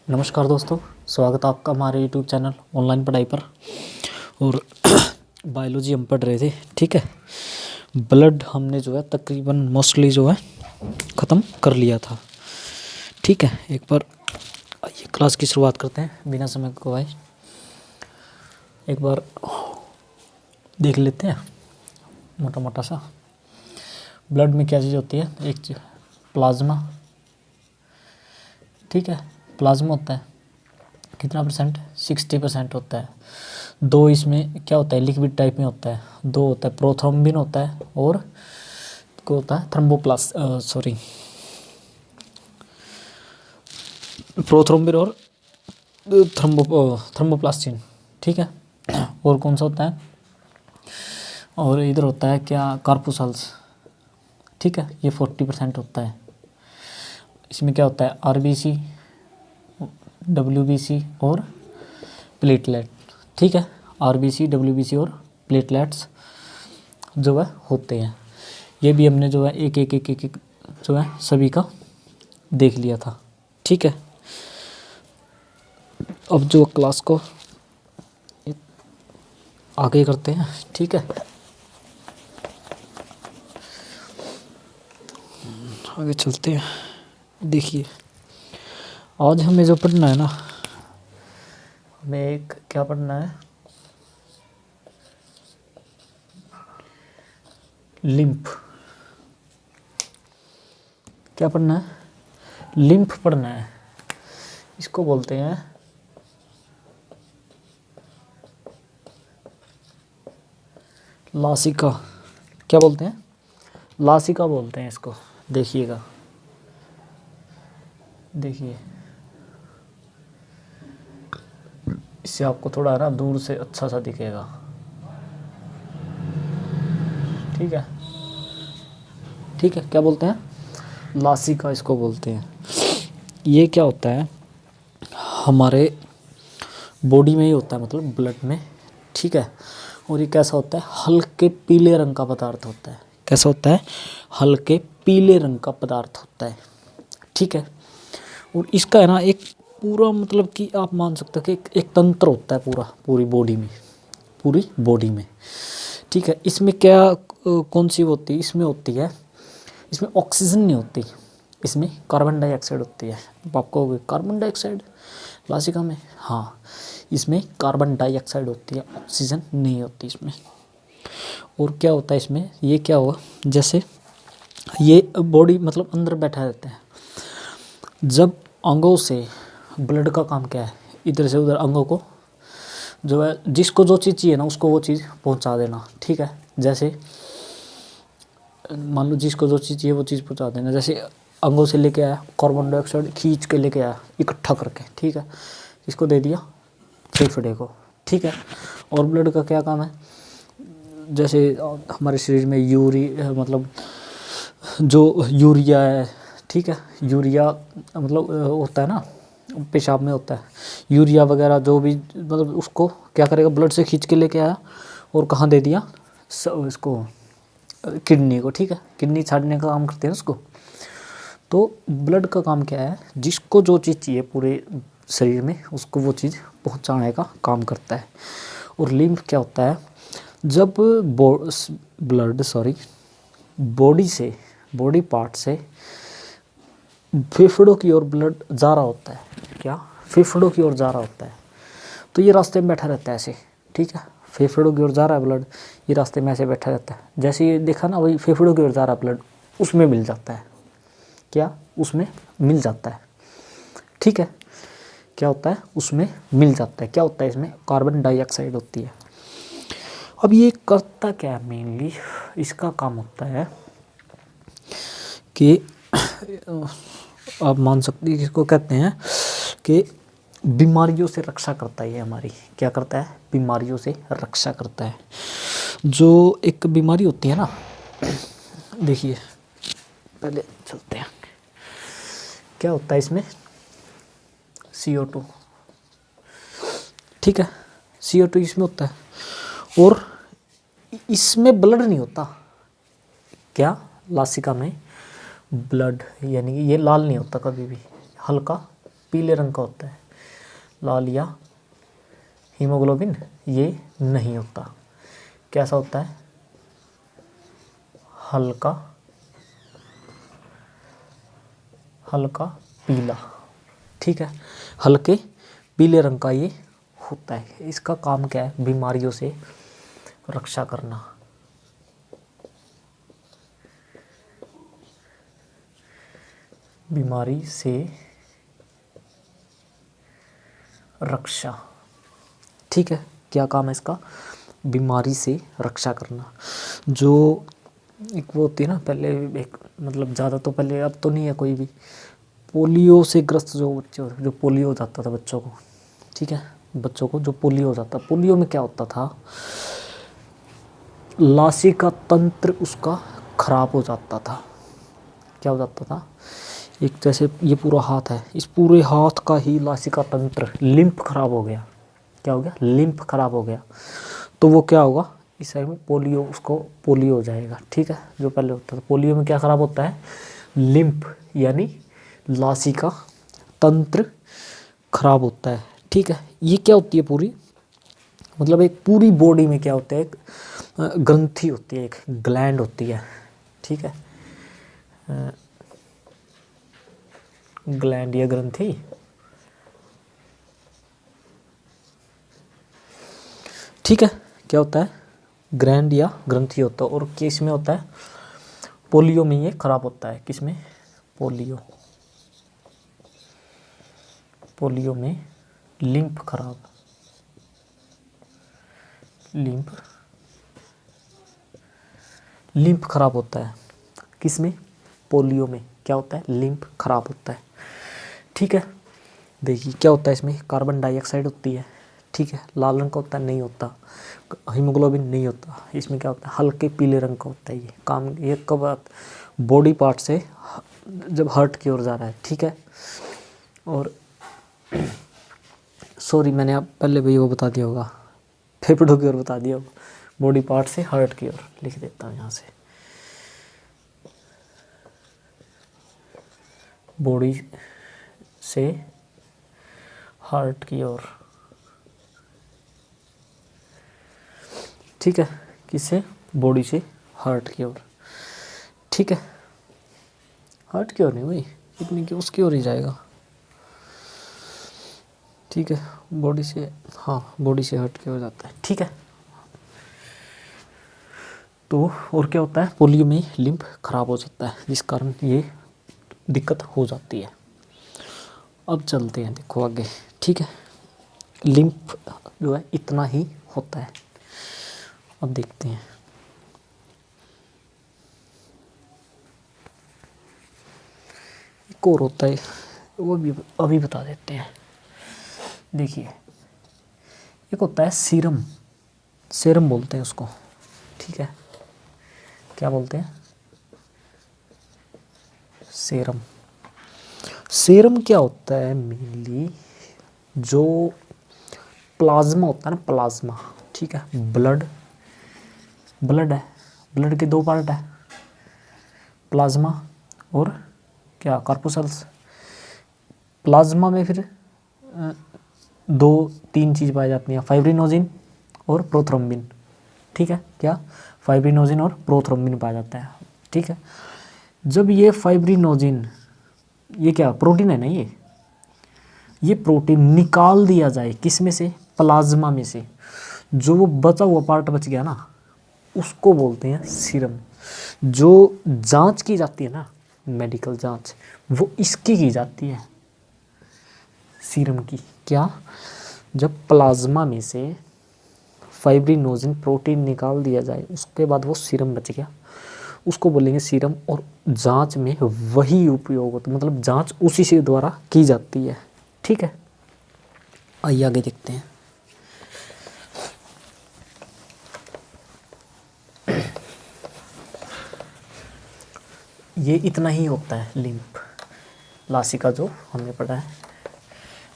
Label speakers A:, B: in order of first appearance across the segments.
A: नमस्कार दोस्तों, स्वागत है आपका हमारे यूट्यूब चैनल ऑनलाइन पढ़ाई पर। और बायोलॉजी हम पढ़ रहे थे, ठीक है। ब्लड हमने जो है तकरीबन मोस्टली जो है ख़त्म कर लिया था, ठीक है। एक बार ये क्लास की शुरुआत करते हैं बिना समय गवाए। एक बार देख लेते हैं मोटा मोटा सा ब्लड में क्या चीज़ होती है। एक चीज़ प्लाज्मा, ठीक है। प्लाज्मा होता है कितना परसेंट, 60% होता है। दो इसमें क्या होता है, लिक्विड टाइप में होता है। दो होता है, प्रोथ्रोम्बिन होता है और को होता है प्रोथ्रोम्बिन और थ्रोम्बोप्लास्टिन, ठीक है। और कौन सा होता है, और इधर होता है क्या, कार्पुसल्स, ठीक है। ये 40% होता है। इसमें क्या होता है, आरबीसी, डब्ल्यूबीसी और प्लेटलेट, ठीक है। आरबीसी, डब्ल्यूबीसी और प्लेटलेट्स जो है होते हैं। ये भी हमने जो है एक एक एक एक, एक जो है सभी का देख लिया था, ठीक है। अब जो क्लास को आगे करते हैं, ठीक है। आगे चलते हैं। देखिए, आज हमें जो पढ़ना है ना, हमें एक क्या पढ़ना है, लिम्फ। क्या पढ़ना है, लिम्फ पढ़ना है। इसको बोलते हैं लासिका। क्या बोलते हैं, लासिका बोलते हैं इसको। देखिएगा, देखिए, इससे आपको थोड़ा ना दूर से अच्छा सा दिखेगा, ठीक है, ठीक है। क्या बोलते हैं, लासिका इसको बोलते हैं। ये क्या होता है, हमारे बॉडी में ही होता है, मतलब ब्लड में, ठीक है। और ये कैसा होता है, हल्के पीले रंग का पदार्थ होता है। कैसा होता है, हल्के पीले रंग का पदार्थ होता है, ठीक है। और इसका है ना एक पूरा, मतलब कि आप मान सकते हो कि एक तंत्र होता है पूरा, पूरी बॉडी में, ठीक है। इसमें क्या कौन सी होती है, इसमें होती है, इसमें ऑक्सीजन नहीं होती, इसमें कार्बन डाइऑक्साइड होती है। अब आपको कार्बन डाइऑक्साइड लासिका में, हाँ, इसमें कार्बन डाइऑक्साइड होती है, ऑक्सीजन नहीं होती इसमें। और क्या होता है इसमें, ये क्या हुआ, जैसे ये बॉडी मतलब अंदर बैठा रहता है। जब अंगों से, ब्लड का काम क्या है, इधर से उधर अंगों को जो है, जिसको जो चीज़ चाहिए ना उसको वो चीज़ पहुंचा देना, ठीक है। जैसे मान लो जिसको जो चीज़ चाहिए वो चीज़ पहुंचा देना। जैसे अंगों से लेके आया कार्बन डाइऑक्साइड, खींच के लेके आया इकट्ठा करके, ठीक है। इसको दे दिया फेफड़े को, ठीक है। और ब्लड का क्या काम है, जैसे हमारे शरीर में मतलब जो यूरिया है, ठीक है। यूरिया मतलब होता है ना, पेशाब में होता है यूरिया वगैरह, जो भी मतलब उसको क्या करेगा, ब्लड से खींच के लेके आया और कहाँ दे दिया, इसको किडनी को, ठीक है। किडनी छाड़ने का काम करते हैं उसको। तो ब्लड का काम क्या है, जिसको जो चीज़ चाहिए पूरे शरीर में उसको वो चीज़ पहुंचाने का काम करता है। और लिम्फ क्या होता है, जब बॉडी पार्ट से फेफड़ों की ओर ब्लड जा रहा होता है, क्या, फेफड़ों की ओर जा रहा होता है, तो ये रास्ते में बैठा रहता है ऐसे, ठीक है। फेफड़ों की ओर जा रहा है ब्लड, ये रास्ते में ऐसे बैठा रहता है। जैसे ये देखा ना, वही फेफड़ों की ओर जा रहा है ब्लड, उसमें मिल जाता है, क्या, उसमें मिल जाता है, ठीक है। क्या होता है, उसमें मिल जाता है। क्या होता है, इसमें कार्बन डाइऑक्साइड होती है। अब ये करता क्या है, मेनली इसका काम होता है कि आप मान सकते हैं, इसको कहते हैं कि बीमारियों से रक्षा करता है। ये हमारी क्या करता है, बीमारियों से रक्षा करता है। जो एक बीमारी होती है ना, देखिए पहले चलते हैं, क्या होता है इसमें, CO2, ठीक है। CO2 इसमें होता है और इसमें ब्लड नहीं होता, क्या, लासिका में ब्लड, यानी कि ये लाल नहीं होता कभी भी, हल्का पीले रंग का होता है, लाल या हीमोग्लोबिन ये नहीं होता। कैसा होता है? हल्का हल्का पीला, ठीक है, हल्के पीले रंग का ये होता है। इसका काम क्या है? बीमारियों से रक्षा करना। बीमारी से रक्षा, ठीक है, क्या काम है इसका? बीमारी से रक्षा करना। जो एक वो होती है ना, पहले एक मतलब ज़्यादा तो पहले, अब तो नहीं है कोई भी, पोलियो से ग्रस्त जो बच्चे होते, जो पोलियो हो जाता था बच्चों को, ठीक है, बच्चों को जो पोलियो हो जाता, पोलियो में क्या होता था? लासिका तंत्र उसका खराब हो जाता था। क्या हो जाता था? एक जैसे ये पूरा हाथ है, इस पूरे हाथ का ही लासिका तंत्र, लिम्फ खराब हो गया। क्या हो गया? लिम्फ खराब हो गया। तो वो क्या होगा? इस साइड में पोलियो, उसको पोलियो हो जाएगा, ठीक है। जो पहले होता था पोलियो में क्या खराब होता है? लिम्फ यानी लासिका तंत्र खराब होता है, ठीक है। ये क्या होती है पूरी, मतलब एक पूरी बॉडी में क्या होता है? एक ग्रंथि होती है, एक ग्लैंड होती है, ठीक है, ग्लैंड या ग्रंथि, ठीक है। क्या होता है? ग्लैंड या ग्रंथि होता है। और किस में होता है? पोलियो में ये खराब होता है। किस में? पोलियो, पोलियो में लिम्फ खराब, लिम्फ खराब होता है। किस में? पोलियो में क्या होता है? लिम्फ खराब होता है, ठीक है। देखिए क्या होता है इसमें? कार्बन डाइऑक्साइड होती है, ठीक है, लाल रंग का होता है, नहीं होता, हीमोग्लोबिन नहीं होता। इसमें क्या होता है? हल्के पीले रंग का होता है। ये काम, ये कब बॉडी पार्ट से जब हार्ट की ओर जा रहा है, ठीक है। और सॉरी, मैंने आप पहले भी वो बता दिया होगा, फेफड़ों की ओर बता दिया होगा, बॉडी पार्ट से हार्ट की ओर लिख देता हूँ यहाँ से, बॉडी से हार्ट की ओर, ठीक है। किससे? बॉडी से हार्ट की ओर, ठीक है। हार्ट की ओर नहीं भाई, इतनी की उसकी ओर ही जाएगा, ठीक है। बॉडी से, हाँ, बॉडी से हार्ट की ओर जाता है, ठीक है। तो और क्या होता है? पोलियो में लिम्फ खराब हो जाता है, जिस कारण ये दिक्कत हो जाती है। अब चलते हैं, देखो आगे, ठीक है। लिम्फ जो है इतना ही होता है। अब देखते हैं, एक और होता है, वो भी अभी बता देते हैं। देखिए एक होता है सीरम, सीरम बोलते हैं उसको, ठीक है। क्या बोलते हैं? सीरम। सीरम क्या होता है? मेनली जो प्लाज्मा होता है ना, प्लाज्मा, ठीक है, ब्लड, ब्लड है, ब्लड के दो पार्ट है, प्लाज्मा और क्या? कार्पोसल्स। प्लाज्मा में फिर दो तीन चीज़ पाई जाती हैं, फाइब्रिनोजिन और प्रोथ्रोम्बिन, ठीक है। क्या? फाइब्रिनोजिन और प्रोथ्रोम्बिन पाया जाता है, ठीक है। जब ये फाइब्रिनोजिन, ये क्या प्रोटीन है ना, ये प्रोटीन निकाल दिया जाए किस में से? प्लाज्मा में से, जो वो बचा हुआ पार्ट बच गया ना, उसको बोलते हैं सीरम। जो जांच की जाती है ना, मेडिकल जांच, वो इसकी की जाती है, सीरम की। क्या? जब प्लाज्मा में से फाइब्रिनोजिन प्रोटीन निकाल दिया जाए, उसके बाद वो सीरम बच गया, उसको बोलेंगे सीरम। और जांच में वही उपयोग होता है, मतलब जांच उसी से द्वारा की जाती है, ठीक है। आइए आगे देखते हैं। ये इतना ही होता है लिम्फ, लासिका जो हमने पढ़ा है।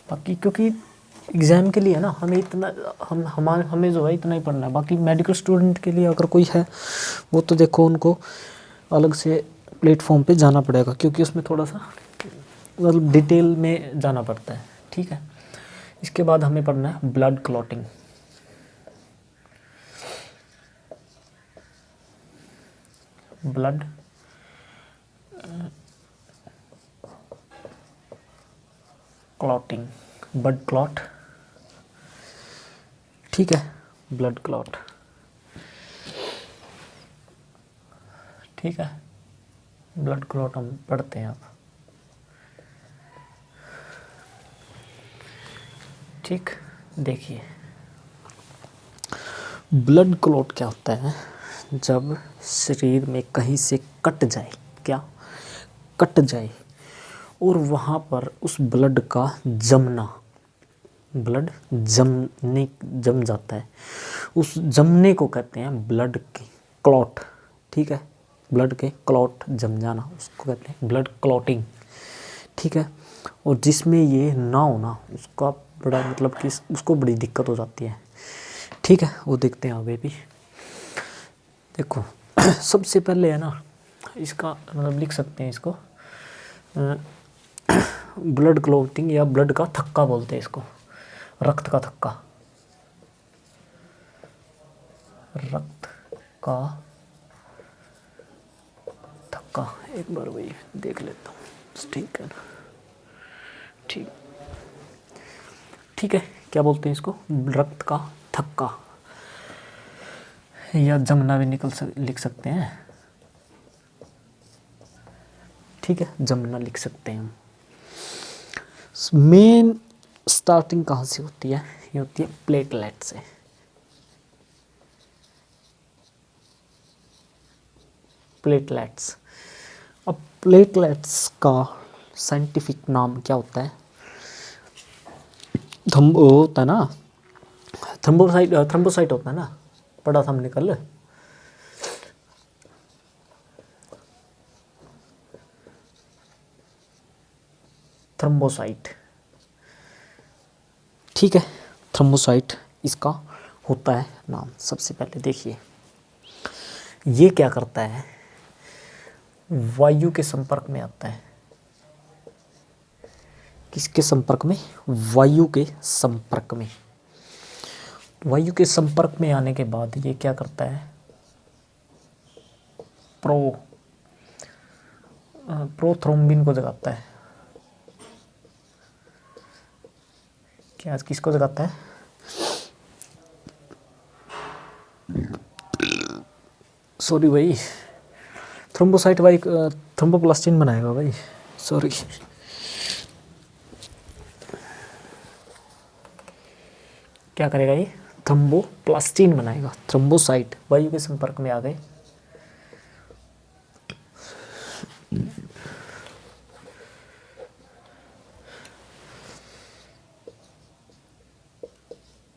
A: बाकी क्योंकि एग्ज़ाम के लिए है ना, हमें इतना, हमें जो है इतना ही पढ़ना है। बाकी मेडिकल स्टूडेंट के लिए अगर कोई है, वो तो देखो उनको अलग से प्लेटफॉर्म पे जाना पड़ेगा, क्योंकि उसमें थोड़ा सा मतलब डिटेल में जाना पड़ता है, ठीक है। इसके बाद हमें पढ़ना है blood clotting. Blood clotting, blood clot, ठीक है, ब्लड क्लॉट, ठीक है, ब्लड क्लॉट हम पढ़ते हैं अब, ठीक। देखिए ब्लड क्लॉट क्या होता है, जब शरीर में कहीं से कट जाए, क्या कट जाए, और वहाँ पर उस ब्लड का जमना, ब्लड जम जाता है, उस जमने को कहते हैं ब्लड के क्लॉट, ठीक है, ब्लड के क्लॉट जम जाना उसको कहते हैं ब्लड क्लॉटिंग, ठीक है। और जिसमें ये ना होना उसका बड़ा मतलब कि उसको बड़ी दिक्कत हो जाती है, ठीक है, वो देखते हैं आगे भी। देखो सबसे पहले है ना, इसका मतलब लिख सकते हैं इसको ब्लड क्लॉटिंग या ब्लड का थक्का बोलते हैं इसको, रक्त का थक्का, रक्त का थक्का। एक बार वही देख लेता हूँ, ठीक है ना, ठीक, ठीक है। क्या बोलते हैं इसको, रक्त का थक्का या जमना भी लिख सकते हैं, ठीक है, जमना लिख सकते हैं हम। मेन स्टार्टिंग कहाँ से होती है, ये होती है प्लेटलेट से, प्लेटलेट्स। अब प्लेटलेट्स का साइंटिफिक नाम क्या होता है, होता है ना थ्रोम्बोसाइट होता है ना, पढ़ा था हमने कल, थ्रोम्बोसाइट, ठीक है, थ्रोम्बोसाइट इसका होता है नाम। सबसे पहले देखिए ये क्या करता है, वायु के संपर्क में आता है, किसके संपर्क में, वायु के संपर्क में, वायु के संपर्क में आने के बाद ये क्या करता है, प्रोथ्रोम्बिन को जगाता है, क्या किसको जगाता है, सॉरी भाई, थ्रोम्बोसाइट भाई थ्रोम्बोप्लास्टिन बनाएगा भाई, सॉरी, क्या करेगा ये, थ्रोम्बोप्लास्टिन बनाएगा। थ्रोम्बोसाइट वायु के संपर्क में आ गए,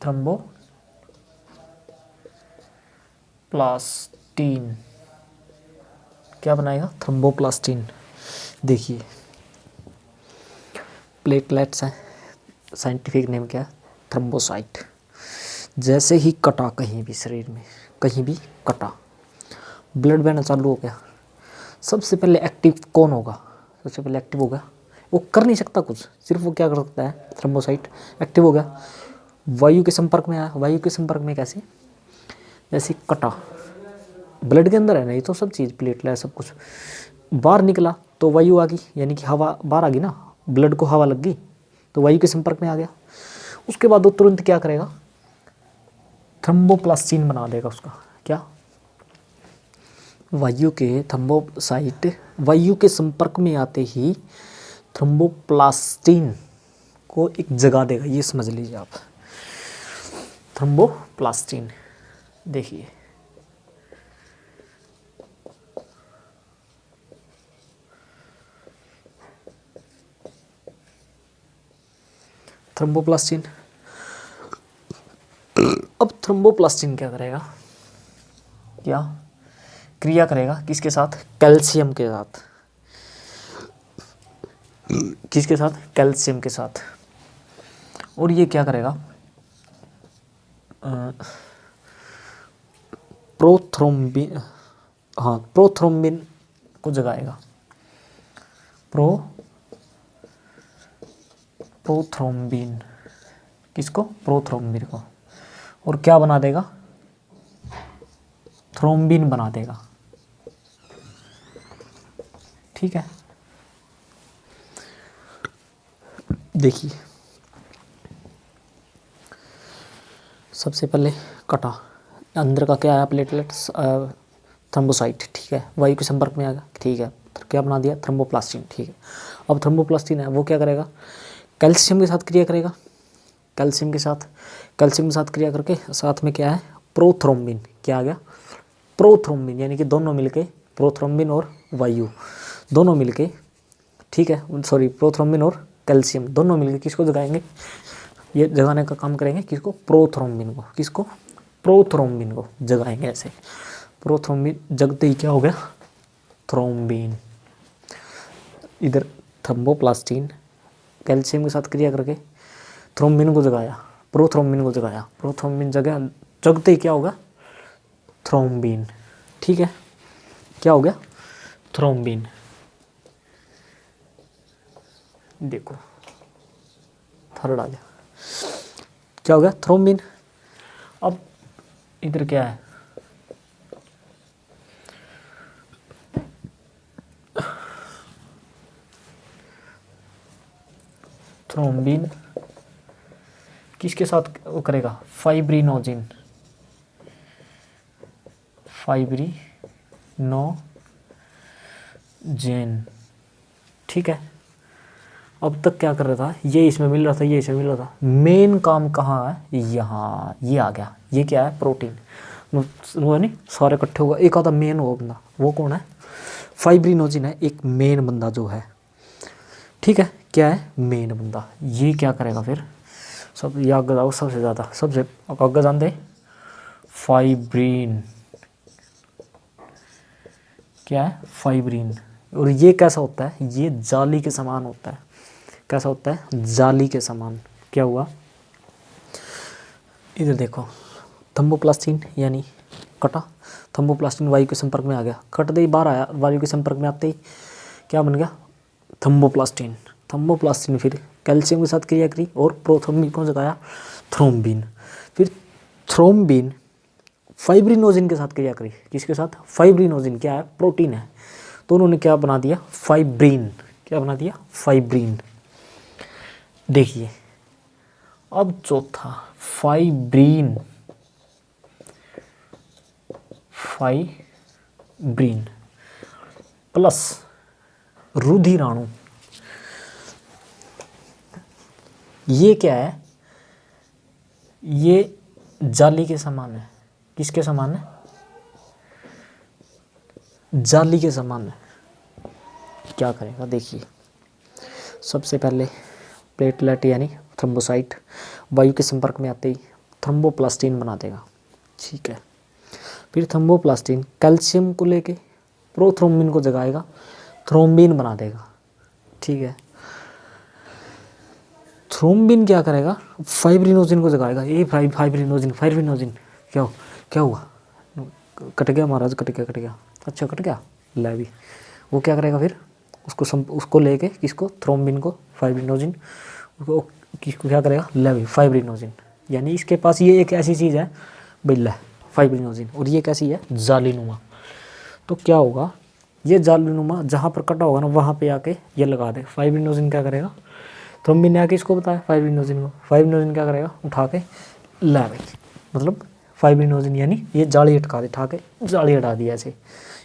A: थ्रोम्बोप्लास्टिन क्या बनाएगा, थ्रोम्बोप्लास्टिन। देखिए प्लेटलेट्स हैं, साइंटिफिक नेम क्या है, थ्रोम्बोसाइट। जैसे ही कटा कहीं भी शरीर में, कहीं भी कटा, ब्लड बहना चालू हो गया, सबसे पहले एक्टिव कौन होगा, सबसे पहले एक्टिव होगा, वो कर नहीं सकता कुछ, सिर्फ वो क्या कर सकता है, थ्रोम्बोसाइट एक्टिव हो गया, वायु के संपर्क में आया, वायु के संपर्क में कैसे, जैसे कटा, ब्लड के अंदर है ना ये तो सब चीज़, प्लेटलेट सब कुछ, बाहर निकला तो वायु आ गई, यानी कि हवा बाहर आ गई ना, ब्लड को हवा लग गई तो वायु के संपर्क में आ गया, उसके बाद वो तुरंत क्या करेगा, थ्रोम्बोप्लास्टिन बना देगा उसका, क्या, वायु के थ्रोम्बोसाइट वायु के संपर्क में आते ही थ्रोम्बोप्लास्टिन को एक जगह देगा, ये समझ लीजिए आप, थ्रोम्बोप्लास्टिन। देखिए थ्रोम्बोप्लास्टिन, अब थ्रोम्बोप्लास्टिन क्या करेगा, क्या क्रिया करेगा, किसके साथ, कैल्शियम के साथ, किसके साथ, कैल्शियम के साथ, और ये क्या करेगा, प्रोथ्रोम्बिन, हाँ प्रोथ्रोम्बिन को जगाएगा, प्रोथ्रोम्बिन, किसको? प्रोथ्रोम्बिन को। और क्या बना देगा? थ्रोम्बिन बना देगा। ठीक है, देखिए सबसे पहले कटा, अंदर का क्या है? Platelets, thrombocyte. ठीक है, वायु के संपर्क में आ गया। ठीक है, तो क्या बना दिया? थ्रोम्बोप्लास्टिन। ठीक है, अब थ्रोम्बोप्लास्टिन है वो क्या करेगा? कैल्शियम के साथ क्रिया करेगा। कैल्शियम के साथ क्रिया करके साथ में क्या है? प्रोथ्रोम्बिन। क्या आ गया? प्रोथ्रोम्बिन, यानी कि दोनों मिलके, प्रोथ्रोम्बिन और वायु दोनों मिलके, ठीक है, सॉरी, प्रोथ्रोम्बिन और कैल्शियम दोनों मिलके किसको जगाएंगे? ये जगाने का काम करेंगे। किसको? प्रोथ्रोम्बिन को। किसको? प्रोथ्रोम्बिन को जगाएंगे ऐसे। प्रोथ्रोम्बिन जगते ही क्या हो गया? थ्रोम्बिन। इधर थ्रोम्बोप्लास्टिन कैल्शियम के साथ क्रिया करके थ्रोम्बिन को जगाया, प्रोथ्रोम्बिन को जगाया। प्रोथ्रोम्बिन जगते ही क्या होगा? थ्रोम्बिन। ठीक है, क्या हो गया? थ्रोम्बिन। देखो थर्ड आ गया, क्या हो गया? थ्रोम्बिन। अब इधर क्या है? थ्रोम्बिन किसके साथ वो करेगा? फाइब्रिनोजिन। फाइब्रिनोजेन। ठीक है, अब तक क्या कर रहा था? ये इसमें मिल रहा था, ये इसमें मिल रहा था। मेन काम कहाँ है? यहाँ, ये आ गया। ये क्या है? प्रोटीन। वो नहीं, सारे इकट्ठे होगा, एक आधा मेन होगा बंदा। वो कौन है? फाइब्रिनोजिन है एक मेन बंदा जो है। ठीक है, क्या है? मेन बंदा। ये क्या करेगा फिर? सब ये आगे जाओ, सबसे ज़्यादा, सबसे आगे जानते, फाइब्रिन। क्या है? फाइब्रिन। और ये कैसा होता है? ये जाली के समान होता है। कैसा होता है? जाली के समान। क्या हुआ? इधर देखो, थर्मोप्लास्टिन यानी कटा, थर्मोप्लास्टिन वायु के संपर्क में आ गया, कट दे बाहर आया, वायु के संपर्क में आते ही क्या बन गया? थर्मोप्लास्टिन। थर्मोप्लास्टिन फिर कैल्शियम के साथ क्रिया करी और प्रोथ्रोम्बिन को जगाया, थ्रोम्बिन। फिर थ्रोम्बिन फाइब्रिनोजिन के साथ क्रिया करी। किसके साथ? फाइब्रिनोजिन। क्या है? प्रोटीन है। तो उन्होंने क्या बना दिया? फाइब्रिन। क्या बना दिया? फाइब्रिन। देखिए अब चौथा, फाइब्रिन। Fibrin plus रुधिराणु। ये क्या है? ये जाली के समान है। किसके समान है? जाली के समान है। क्या करेगा? देखिए सबसे पहले प्लेटलेट यानी थ्रोम्बोसाइट वायु के संपर्क में आते ही थ्रोम्बोप्लास्टिन बना देगा। ठीक है, फिर थ्रोम्बोप्लास्टिन कैल्शियम को लेके प्रोथ्रोम्बिन को जगाएगा, थ्रोम्बिन बना देगा। ठीक है, थ्रोम्बिन क्या करेगा? फाइब्रिनोजिन को जगाएगा। ये फाइब्रिनोजिन, क्या हुआ? कट गया महाराज, कट गया। अच्छा कट गया, ले भी। वो क्या करेगा फिर? उसको लेके किसको? थ्रोम्बिन को, फाइब्रिनोजिन उसको किसको क्या करेगा? ले भी फाइब्रिनोजिन। यानी इसके पास ये एक ऐसी चीज़ है बिल्ला फाइब्रिनोजिन, और ये कैसी है? जालीनुमा। तो क्या होगा? ये जालीनुमा जहाँ पर कटा होगा ना वहाँ पे आके ये लगा दे। फाइब्रिनोजिन क्या करेगा? थ्रोम्बिन ने आके इसको बताया फाइब्रिनोजिन को, फाइब्रिनोजिन क्या करेगा? उठा के ला भाई, मतलब फाइब्रिनोजिन यानी ये जाली उठा के जाली हटा दिया ऐसे।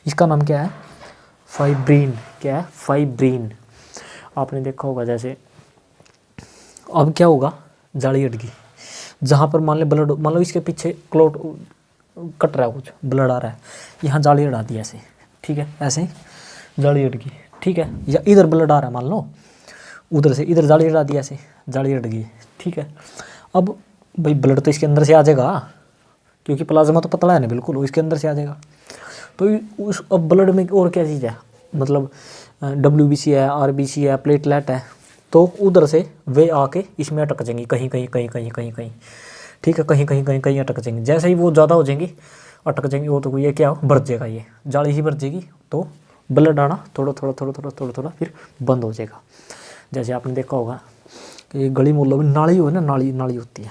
A: इसका नाम क्या है? फाइब्रिन। क्या है? फाइब्रिन। आपने देखा होगा जैसे अब क्या होगा? जाली हट गई, जहाँ पर मान लो इसके पीछे क्लोट कट रहा है, कुछ ब्लड आ रहा है, यहाँ जाली हटा दी ऐसे। ठीक है, ऐसे जाली हट गई। ठीक है, या इधर ब्लड आ रहा है, मान लो उधर से इधर जाली हटा दी ऐसे, जाली हट गई। ठीक है, अब भाई ब्लड तो इसके अंदर से आ जाएगा क्योंकि प्लाज्मा तो पतला है ना बिल्कुल, वो इसके अंदर से आ जाएगा। तो उस अब ब्लड में और क्या चीज़ है? मतलब WBC है, RBC है, प्लेटलेट है, तो उधर से वे आके इसमें अटक जाएंगी कहीं। ठीक है, कहीं अटक जाएंगी। जैसे ही वो ज़्यादा हो जाएंगी, अटक जाएंगी, वो तो ये क्या हो? बढ़ जाएगा, ये जाली ही बढ़ जाएगी, तो ब्लड आना थोड़ा फिर बंद हो जाएगा। जैसे आपने देखा होगा कि गली मोहल्लों में नाली हो ना, नाली नाली होती है,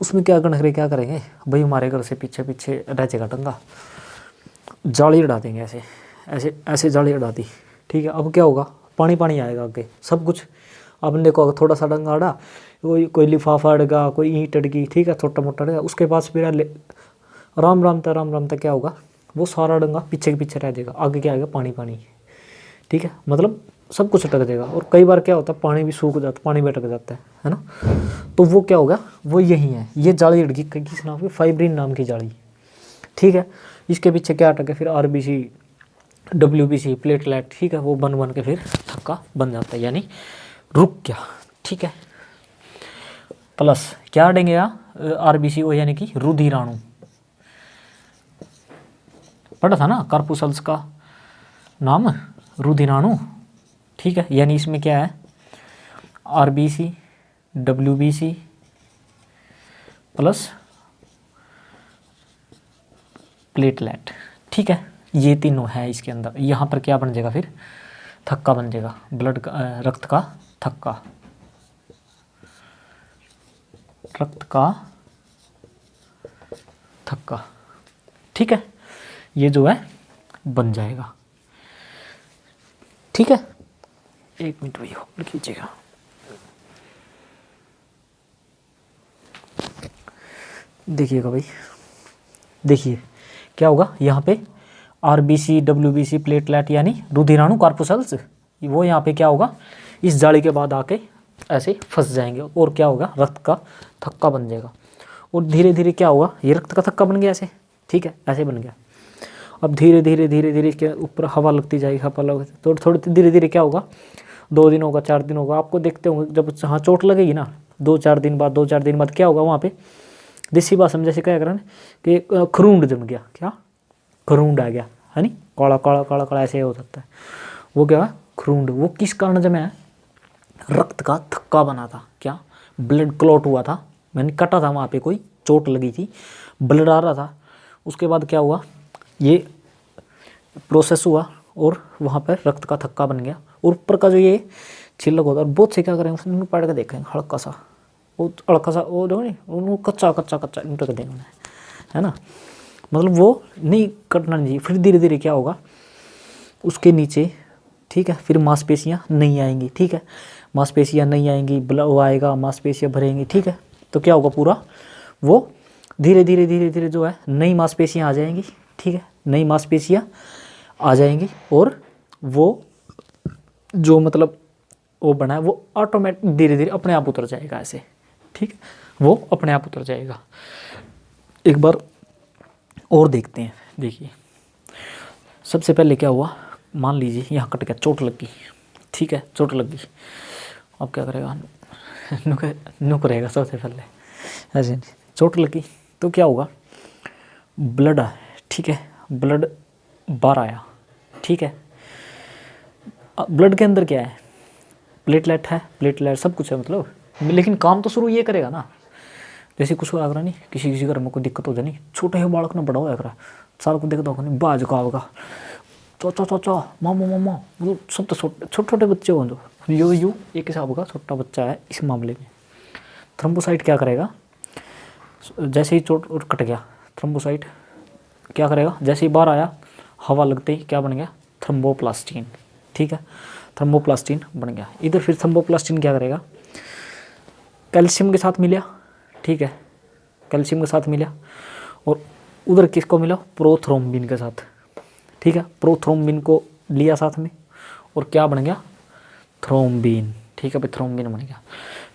A: उसमें क्या क्या करेंगे भाई, हमारे घर से पीछे पीछे रह जाएगा टंगा, जाली उड़ा देंगे, ऐसे ऐसे ऐसे जाली उड़ा दी, ठीक है। अब क्या होगा, पानी पानी आएगा आगे सब कुछ। आपने देखो थोड़ा सा डंगा अड़ा, कोई लिफाफा अड़गा, कोई ईंट अड़गी, ठीक है, छोटा मोटा अड़गा, उसके पास फिर राम राम तक क्या होगा, वो सारा डंगा पीछे के पीछे रह जाएगा, आगे क्या आएगा, पानी पानी, ठीक है। मतलब सब कुछ अटक जाएगा। और कई बार क्या होता है, पानी भी सूख जाता है, पानी भी अटक जाता है ना। तो वो क्या होगा, वो यही है, ये जाली अड़गी किस नाम की, फाइब्रिन नाम की जाली, ठीक है। इसके पीछे क्या अटके, फिर आरबीसी, डब्ल्यूबीसी, प्लेटलेट, ठीक है, वो बन के फिर थक्का बन जाता है, यानी रुक गया, ठीक है। प्लस क्या अड़ेंगे यहाँ, आरबीसी ओ यानी कि रुधिराणु, पढ़ा था ना कार्पुसल्स का नाम, रुधिराणु, ठीक है। यानी इसमें क्या है, आरबीसी, डब्ल्यूबीसी प्लस प्लेटलेट, ठीक है, ये तीनों है इसके अंदर। यहाँ पर क्या बन जाएगा, फिर थक्का बन जाएगा, ब्लड का, रक्त का थक्का, रक्त का थक्का, ठीक है, ये जो है बन जाएगा, ठीक है। एक मिनट भैया लिख लीजिएगा। देखिएगा भाई, देखिए क्या होगा यहाँ पे, आरबीसी, डब्ल्यूबीसी, प्लेटलेट यानी रुधिराणु, कार्पुसल्स, वो यहाँ पे क्या होगा, इस जाली के बाद आके ऐसे फंस जाएंगे, और क्या होगा, रक्त का थक्का बन जाएगा। और धीरे धीरे क्या होगा, ये रक्त का थक्का बन गया ऐसे, ठीक है, ऐसे बन गया। अब धीरे धीरे इसके ऊपर हवा लगती जाएगी, हवा लगती, तो थोड़ी धीरे धीरे क्या होगा, 2 दिन होगा, 4 दिन होगा, आपको देखते होंगे जब जहाँ चोट लगेगी ना, 2-4 दिन बाद क्या होगा, वहाँ पे देसी भाषा में जैसे क्या करें कि खरूंड जम गया, क्या खरूंड आ गया, है नहीं, काला काला काला काला ऐसे हो सकता है, वो क्या है, खरूंड। वो किस कारण जमा है, रक्त का थक्का बना था, क्या ब्लड क्लॉट हुआ था, मैंने कटा था वहाँ पे, कोई चोट लगी थी, ब्लड आ रहा था, उसके बाद क्या हुआ, ये प्रोसेस हुआ और वहाँ पर रक्त का थक्का बन गया। और ऊपर का जो ये छिलक होता है, बहुत से क्या करेंगे, उसमें पढ़ के देखेंगे हल्का सा, वो हल्का सा, वो जो नहीं, उनको कच्चा इंटर कर देंगे, है ना, मतलब वो नहीं कटना नहीं। फिर धीरे धीरे क्या होगा, उसके नीचे, ठीक है, फिर मांसपेशियाँ नहीं आएंगी, ठीक है, मांसपेशियाँ नहीं आएंगी, ब्लड आएगा, मांसपेशियाँ भरेंगी, ठीक है। तो क्या होगा, पूरा वो धीरे धीरे जो है नई मांसपेशियाँ आ जाएंगी, ठीक है, नई मांसपेशियाँ आ जाएंगी, और वो जो मतलब वो बना है वो ऑटोमेटिक धीरे धीरे अपने आप उतर जाएगा ऐसे, ठीक है, वो अपने आप उतर जाएगा। एक बार और देखते हैं, देखिए सबसे पहले क्या हुआ, मान लीजिए यहाँ कट गया, चोट लग गई, ठीक है, चोट लग गई, अब क्या करेगा, नुक रहेगा सबसे पहले, ऐसे चोट लगी तो क्या होगा, ब्लड, ठीक है, ब्लड बाहर आया, ठीक है। ब्लड के अंदर क्या है, प्लेटलेट है, प्लेटलेट सब कुछ है मतलब, लेकिन काम तो शुरू ये करेगा ना, जैसे कुछ होगा नहीं, किसी घर में कोई दिक्कत हो जाए, नहीं छोटे ही बालक ने बड़ा होया करा, सारा को दिक्कत होगा नहीं, बाज का होगा, चाचा मामा मतलब सब तो छोटे छोटे बच्चे हो, जो यू एक हिसाब का छोटा बच्चा है इस मामले में। थ्रोम्बोसाइट क्या करेगा, जैसे ही चोट और कट गया, थ्रोम्बोसाइट क्या करेगा, जैसे ही बाहर आया, हवा लगते ही क्या बन गया, थ्रोम्बोप्लास्टिन, ठीक है, थ्रोम्बोप्लास्टिन बन गया। इधर फिर थ्रोम्बोप्लास्टिन क्या करेगा, कैल्शियम के साथ मिला, ठीक है, कैल्शियम के साथ मिला, और उधर किसको मिला, प्रोथ्रोम्बिन के साथ, ठीक है, प्रोथ्रोम्बिन को लिया साथ में, और क्या बन गया, थ्रोम्बिन, ठीक है भाई, थ्रोम्बिन बन गया।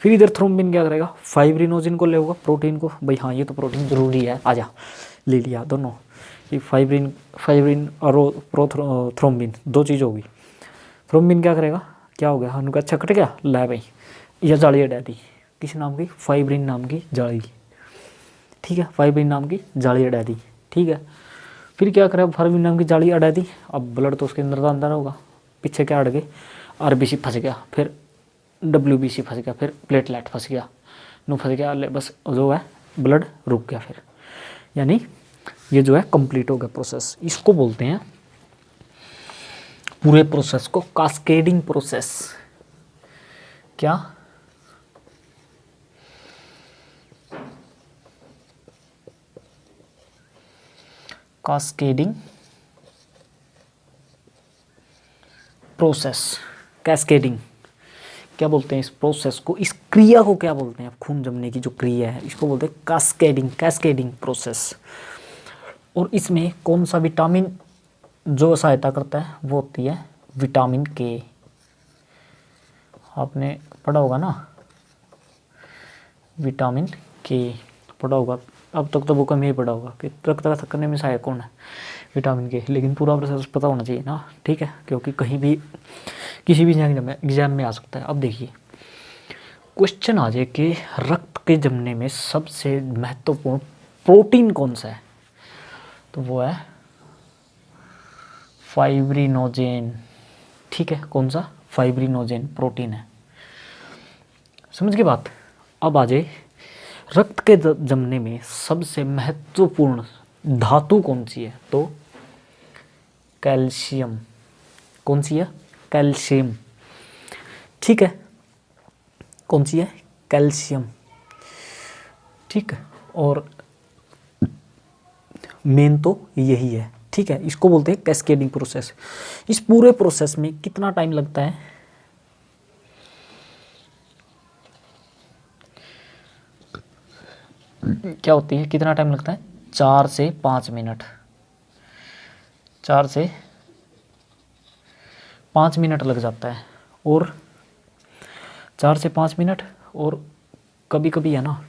A: फिर इधर थ्रोम्बिन क्या करेगा, फाइब्रिनोजिन को लेगा, प्रोटीन को, भाई हाँ ये तो प्रोटीन जरूरी है, आजा ले लिया दोनों, ये फाइब्रिन और प्रोथ्रोम्बिन दो चीज़ होगी। थ्रोम्बिन क्या करेगा, क्या हो गया, उनका अच्छा कट गया, ला भाई यह जाली अड़ा दी, किस नाम की, फाइब्रिन नाम की जाली, ठीक है, फाइब्रिन नाम की जाली अड़ा दी, ठीक है। फिर क्या करेगा, फाइब्रिन नाम की जाली अड़ा दी, अब ब्लड तो उसके अंदर होगा, पीछे क्या अड़ गए, आरबीसी फंस गया, फिर डब्ल्यूबीसी फंस गया, फिर प्लेटलेट फंस गया, नो फंस गया, बस जो है ब्लड रुक गया, फिर यानी ये जो है कंप्लीट हो गया प्रोसेस। इसको बोलते हैं, पूरे प्रोसेस को कास्केडिंग प्रोसेस, क्या कास्केडिंग प्रोसेस। कैस्केडिंग क्या बोलते हैं इस प्रोसेस को, इस क्रिया को क्या बोलते हैं? खून जमने की जो क्रिया है इसको बोलते हैं कास्केडिंग, कैस्केडिंग प्रोसेस। और इसमें कौन सा विटामिन जो सहायता करता है वो होती है विटामिन के। आपने पढ़ा होगा ना, विटामिन के पढ़ा होगा, अब तक तो बुक में ही पढ़ा होगा कि रक्त करने में सहायक कौन है, विटामिन के। लेकिन पूरा प्रोसेस पता होना चाहिए ना, ठीक है, क्योंकि कहीं भी किसी भी एग्जाम में आ सकता है। अब देखिए क्वेश्चन आ जाए कि रक्त के जमने में सबसे महत्वपूर्ण प्रोटीन कौन सा है, तो वो है फाइब्रिनोजेन। ठीक है, कौन सा? फाइब्रिनोजेन प्रोटीन है। समझ के बात? अब आ जाए रक्त के जमने में सबसे महत्वपूर्ण धातु कौन सी है, तो कैल्शियम। कौन सी है? कैल्शियम। ठीक है, कौन सी है? कैल्शियम। ठीक है, और मेन तो यही है। ठीक है, इसको बोलते हैं कैस्केडिंग प्रोसेस। इस पूरे प्रोसेस में कितना टाइम लगता है? क्या होती है, कितना टाइम लगता है? 4 से 5 मिनट। 4 से 5 मिनट लग जाता है। और 4 से 5 मिनट, और कभी कभी है ना,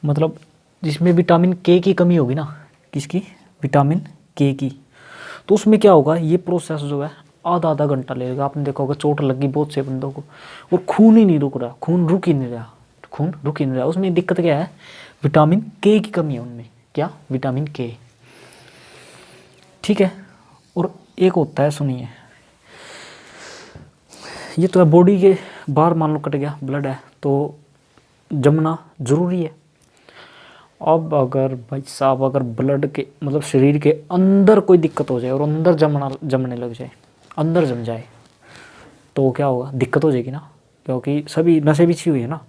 A: मतलब जिसमें विटामिन के की कमी होगी ना, किसकी? विटामिन के की, तो उसमें क्या होगा, ये प्रोसेस जो है आधा आधा घंटा लगेगा। आपने देखा होगा चोट लगी बहुत से बंदों को और खून ही नहीं रुक रहा, खून रुक ही नहीं रहा, खून रुक ही नहीं रहा। उसमें दिक्कत क्या है? विटामिन के की कमी है उनमें। क्या? विटामिन के। ठीक है, और एक होता है, सुनिए, ये तो है बॉडी के बाहर, मान लो कट गया, ब्लड है तो जमना जरूरी है। अब अगर भाई साहब अगर ब्लड के मतलब शरीर के अंदर कोई दिक्कत हो जाए और अंदर जमने लग जाए, अंदर जम जाए, तो क्या होगा? दिक्कत हो जाएगी ना, क्योंकि सभी नसें बिछी हुई है ना,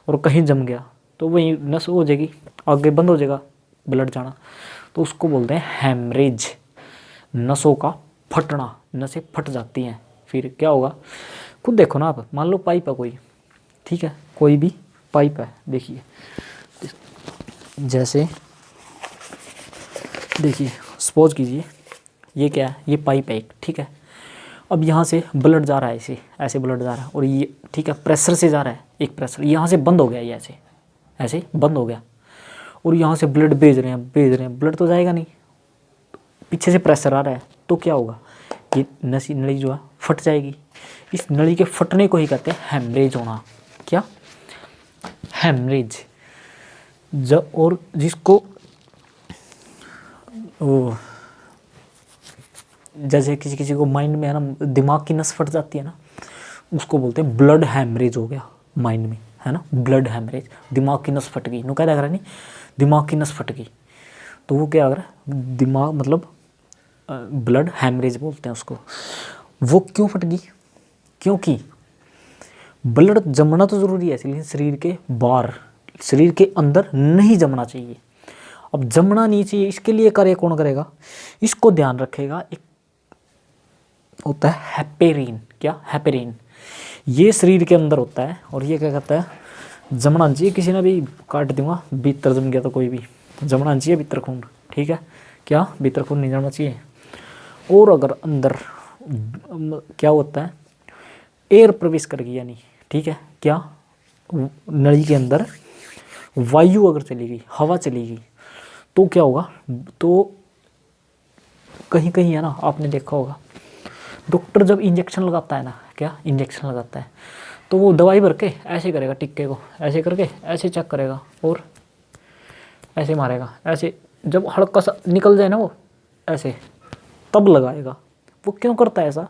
A: और कहीं जम गया तो वही नस हो जाएगी, आगे बंद हो जाएगा ब्लड जाना, तो उसको बोलते हैं हैमरेज, नसों का फटना, नसें फट जाती हैं। फिर क्या होगा? खुद देखो ना आप, मान लो पाइप है कोई, ठीक है, कोई भी पाइप है, देखिए जैसे देखिए सपोज कीजिए ये क्या है, ये पाइप है एक, ठीक है। अब यहाँ से ब्लड जा रहा है, ऐसे ऐसे ब्लड जा रहा है, और ये ठीक है प्रेशर से जा रहा है, एक प्रेशर यहाँ से बंद हो गया, ये ऐसे ऐसे बंद हो गया, और यहाँ से ब्लड भेज रहे हैं, ब्लड तो जाएगा नहीं, पीछे से प्रेशर आ रहा है, तो क्या होगा? ये नली जो है फट जाएगी। इस नली के फटने को ही कहते हैं हेमरेज होना। क्या? हेमरेज। और जिसको वो जैसे किसी किसी को माइंड में है ना, दिमाग की नस फट जाती है ना, उसको बोलते हैं ब्लड हेमरेज हो गया माइंड में, है ना, ब्लड हेमरेज, दिमाग की नस फट गई, नो क्या लग रहा नहीं, दिमाग की नस फट गई, तो वो क्या अगर दिमाग मतलब ब्लड हेमरेज बोलते हैं उसको। वो क्यों फट गई? क्योंकि ब्लड जमना तो ज़रूरी है, लेकिन शरीर के बाहर, शरीर के अंदर नहीं जमना चाहिए। अब जमना नहीं चाहिए, इसके लिए कार्य कौन करेगा? इसको ध्यान रखेगा, एक होता है हेपेरिन। क्या? हेपेरिन। ये शरीर के अंदर होता है, और ये क्या कहता है? जमना नहीं चाहिए। किसी ने भी काट दूंगा, भीतर जम गया तो कोई भी जमना नहीं चाहिए, भीतर खून, ठीक है। क्या? भीतर खून नहीं जमना चाहिए। और अगर अंदर क्या होता है, एयर प्रवेश कर गई, यानी ठीक है, क्या नली के अंदर वायु अगर चली गई, हवा चली गई, तो क्या होगा? तो कहीं कहीं है ना, आपने देखा होगा डॉक्टर जब इंजेक्शन लगाता है ना, क्या इंजेक्शन लगाता है, तो वो दवाई भर के ऐसे करेगा, टिक्के को ऐसे करके ऐसे चेक करेगा और ऐसे मारेगा, ऐसे जब हल्का सा निकल जाए ना वो ऐसे, तब लगाएगा। वो क्यों करता है ऐसा?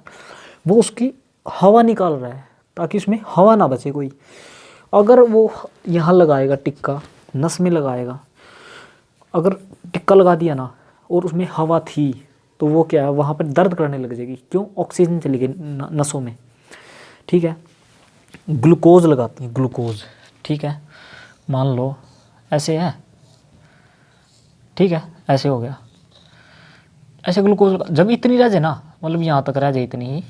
A: वो उसकी हवा निकाल रहा है ताकि उसमें हवा ना बचे कोई। अगर वो यहाँ लगाएगा टिक्का, नस में लगाएगा, अगर टिक्का लगा दिया ना और उसमें हवा थी, तो वो क्या है, वहाँ पर दर्द करने लग जाएगी। क्यों? ऑक्सीजन चली गई नसों में, ठीक है। ग्लूकोज लगाती है, ग्लूकोज, ठीक है, मान लो ऐसे है, ठीक है, ऐसे हो गया, ऐसे ग्लूकोज जब इतनी रह जाए ना, मतलब यहाँ तक रह जाए इतनी ही,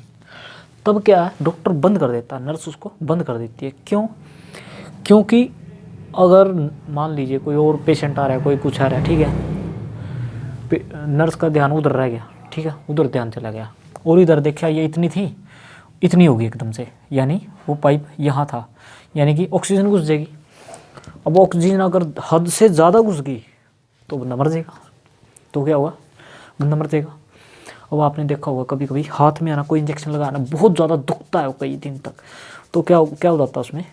A: तब क्या है, डॉक्टर बंद कर देता है, नर्स उसको बंद कर देती है। क्यों? क्योंकि अगर मान लीजिए कोई और पेशेंट आ रहा है, कोई कुछ आ रहा है, ठीक है, नर्स का ध्यान उधर रह गया, ठीक है, उधर ध्यान चला गया, और इधर देखा ये इतनी थी, इतनी होगी एकदम से, यानी वो पाइप यहाँ था, यानी कि ऑक्सीजन घुस जाएगी। अब ऑक्सीजन अगर हद से ज़्यादा घुस गई तो बंदा मर जाएगा। तो क्या हुआ, बंदा मर जाएगा। अब आपने देखा होगा कभी कभी हाथ में आना, कोई इंजेक्शन लगाना बहुत ज़्यादा दुखता है कई दिन तक, तो क्या क्या हो जाता है उसमें,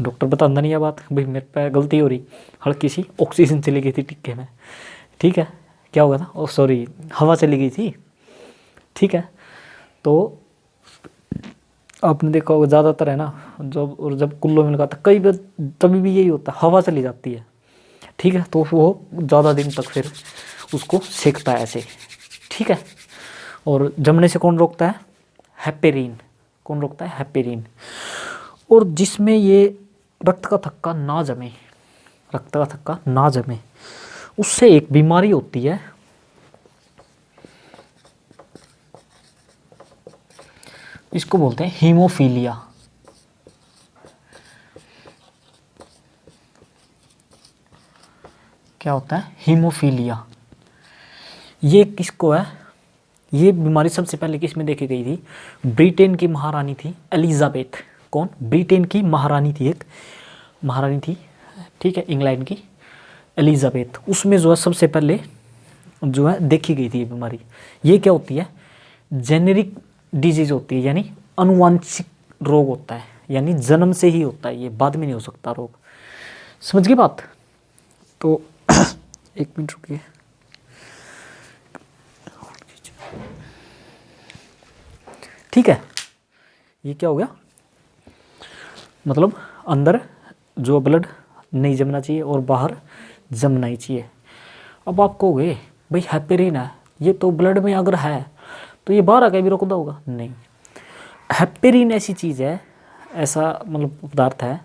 A: डॉक्टर बताता नहीं है बात, भाई मेरे पे गलती हो रही, हल्की सी ऑक्सीजन चली गई थी टिक्के में, ठीक है, क्या हो गया था, ओ सॉरी हवा चली गई थी, ठीक है। तो आपने देखा होगा ज़्यादातर है ना, जब कुल्लो में लगाता कई बार तभी भी यही होता है, हवा चली जाती है, ठीक है, तो वो ज़्यादा दिन तक फिर उसको सेकता है ऐसे, ठीक है। और जमने से कौन रोकता है, हेपेरिन, कौन रोकता है, हेपेरिन। और जिसमें ये रक्त का थक्का ना जमे, रक्त का थक्का ना जमे, उससे एक बीमारी होती है, इसको बोलते हैं हीमोफीलिया। क्या होता है, हीमोफीलिया। ये किसको है, ये बीमारी सबसे पहले किस में देखी गई थी, ब्रिटेन की महारानी थी एलिजाबेथ। कौन, ब्रिटेन की महारानी थी, एक महारानी थी, ठीक है, इंग्लैंड की एलिजाबेथ, उसमें जो है सबसे पहले जो है देखी गई थी ये बीमारी। ये क्या होती है, जेनेरिक डिजीज होती है, यानी अनुवांशिक रोग होता है, यानी जन्म से ही होता है, ये बाद में नहीं हो सकता रोग। समझ गई बात? तो एक मिनट रुकिए, ठीक है। ये क्या हो गया, मतलब अंदर जो ब्लड नहीं जमना चाहिए और बाहर जमना ही चाहिए। अब आप कहोगे भाई हेपेरिन है, ये तो ब्लड में अगर है तो ये बाहर आके भी रोक होगा, नहीं। हेपेरिन ऐसी चीज़ है, ऐसा मतलब पदार्थ है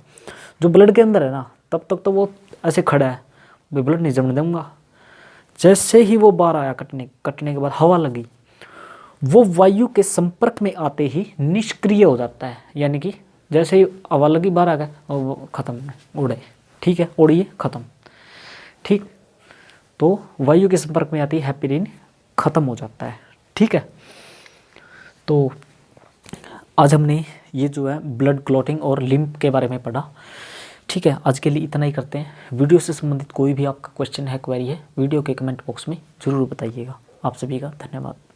A: जो ब्लड के अंदर है ना, तब तक तो वो ऐसे खड़ा है, भाई ब्लड नहीं जमने दूंगा। जैसे ही वो बाहर आया कटने के बाद हवा लगी, वो वायु के संपर्क में आते ही निष्क्रिय हो जाता है, यानी कि जैसे ही हवा लगी बाहर आ गया और वो ख़त्म, उड़े, ठीक है, उड़िए ख़त्म, ठीक। तो वायु के संपर्क में आती है हेपेरिन, ख़त्म हो जाता है, ठीक है। तो आज हमने ये जो है ब्लड क्लॉटिंग और लिम्फ के बारे में पढ़ा, ठीक है। आज के लिए इतना ही करते हैं। वीडियो से संबंधित कोई भी आपका क्वेश्चन है, क्वेरी है, वीडियो के कमेंट बॉक्स में ज़रूर बताइएगा। आप सभी का धन्यवाद।